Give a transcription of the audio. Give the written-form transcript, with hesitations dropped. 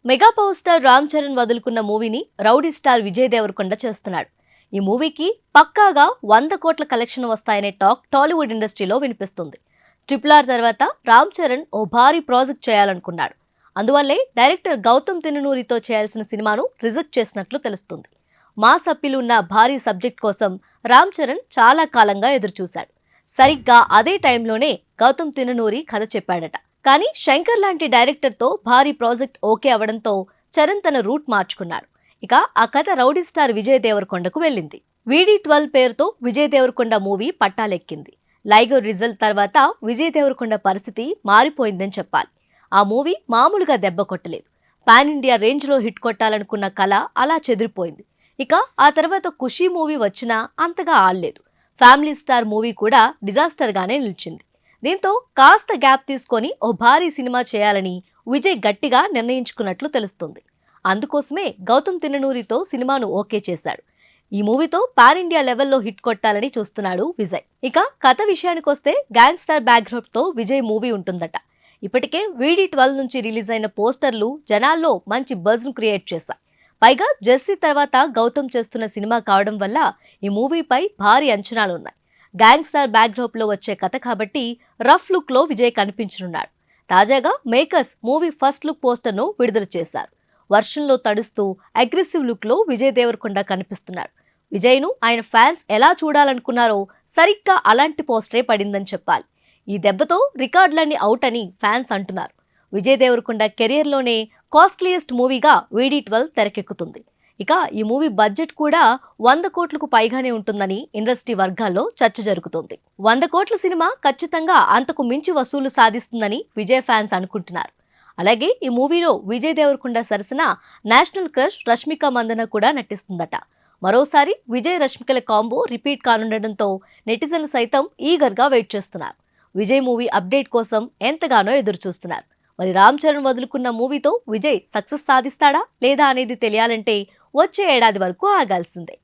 Mega power star Ram Charan వదులుకున్న మూవీని rowdy star Vijay Devarakonda చేస్తున్నాడు. ఈ మూవీకి పక్కాగా 100 కోట్ల కలెక్షన్ వస్తాయనే టాక్ టాలీవుడ్ ఇండస్ట్రీలో వినిపిస్తుంది. RRR తర్వాత రామ్ చరణ్ ఓ భారీ ప్రాజెక్ట్ చేయాలనుకున్నాడు. అందువల్లే డైరెక్టర్ గౌతమ్ తిన్ననూరితో చేయాల్సిన సినిమాను రిజెక్ట్ చేసినట్లు తెలుస్తుంది. మాస్ అప్పీల్ ఉన్న భారీ సబ్జెక్ట్ కోసం రామ్ చరణ్ చాలా కాలంగా ఎదురుచూశాడు. సరిగ్గా అదే టైంలోనే గౌతమ్ తిన్ననూరి కథ చెప్పాడట. కానీ శంకర్ లాంటి డైరెక్టర్తో భారీ ప్రాజెక్ట్ ఓకే అవడంతో చరణ్ తన రూట్ మార్చుకున్నాడు. ఇక ఆ కథ రౌడీ స్టార్ విజయ్ దేవరకొండకు వెళ్ళింది. VD12 పేరుతో విజయ్ దేవరకొండ మూవీ పట్టాలెక్కింది. లైగర్ రిజల్ట్ తర్వాత విజయ్ దేవరకొండ పరిస్థితి మారిపోయిందని చెప్పాలి. ఆ మూవీ మామూలుగా దెబ్బ కొట్టలేదు. పాన్ ఇండియా రేంజ్లో హిట్ కొట్టాలనుకున్న కళ అలా చెదిరిపోయింది. ఇక ఆ తర్వాత ఖుషీ మూవీ వచ్చినా అంతగా ఆడలేదు. ఫ్యామిలీ స్టార్ మూవీ కూడా డిజాస్టర్గానే నిలిచింది. దీంతో కాస్త గ్యాప్ తీసుకొని ఓ భారీ సినిమా చేయాలని విజయ్ గట్టిగా నిర్ణయించుకున్నట్లు తెలుస్తుంది. అందుకోసమే గౌతమ్ తిన్ననూరితో సినిమాను ఓకే చేశాడు. ఈ మూవీతో పాన్ ఇండియా లెవెల్లో హిట్ కొట్టాలని చూస్తున్నాడు విజయ్. ఇక కథ విషయానికొస్తే గ్యాంగ్స్టర్ బ్యాక్గ్రౌండ్తో విజయ్ మూవీ ఉంటుందట. ఇప్పటికే VD12 నుంచి రిలీజ్ అయిన పోస్టర్లు జనాల్లో మంచి బజ్ను క్రియేట్ చేశాయి. పైగా జెస్సీ తర్వాత గౌతమ్ చేస్తున్న సినిమా కావడం వల్ల ఈ మూవీపై భారీ అంచనాలున్నాయి. గ్యాంగ్స్టర్ బ్యాక్డ్రాప్ లో వచ్చే కథ కాబట్టి రఫ్ లుక్ లో విజయ్ కనిపించనున్నాడు. తాజాగా makers movie first look poster ను విడుదల చేశారు. వర్షంలో తడుస్తూ అగ్రెసివ్ లుక్ లో విజయ్ దేవరకొండ కనిపిస్తున్నాడు. విజయ్ ను ఆయన ఫ్యాన్స్ ఎలా చూడాలనుకున్నారో సరిగ్గా అలాంటి పోస్టరే పడిందని చెప్పాలి. ఈ దెబ్బతో రికార్డులన్నీ అవుట్ అని ఫ్యాన్స్ అంటున్నారు. విజయ్ దేవరకొండ కెరియర్లోనే కాస్ట్లీయెస్ట్ మూవీగా VD12 తెరకెక్కుతుంది. ఇక ఈ మూవీ బడ్జెట్ కూడా 100 కోట్లకు పైగానే ఉంటుందని ఇండస్ట్రీ వర్గాల్లో చర్చ జరుగుతోంది. 100 కోట్ల సినిమా ఖచ్చితంగా అంతకు మించి వసూలు సాధిస్తుందని విజయ్ ఫ్యాన్స్ అనుకుంటున్నారు. అలాగే ఈ మూవీలో విజయ్ దేవరకొండ సరసన నేషనల్ క్రష్ రష్మిక మందన కూడా నటిస్తుందట. మరోసారి విజయ్ రష్మికల కాంబో రిపీట్ కానుండడంతో నెటిజన్లు సైతం ఈగర్గా వెయిట్ చేస్తున్నారు. విజయ్ మూవీ అప్డేట్ కోసం ఎంతగానో ఎదురుచూస్తున్నారు. మరి రామ్ చరణ్ వదులుకున్న మూవీతో విజయ్ సక్సెస్ సాధిస్తాడా లేదా అనేది తెలియాలంటే వచ్చే ఏడాది వరకు ఆగాల్సిందే.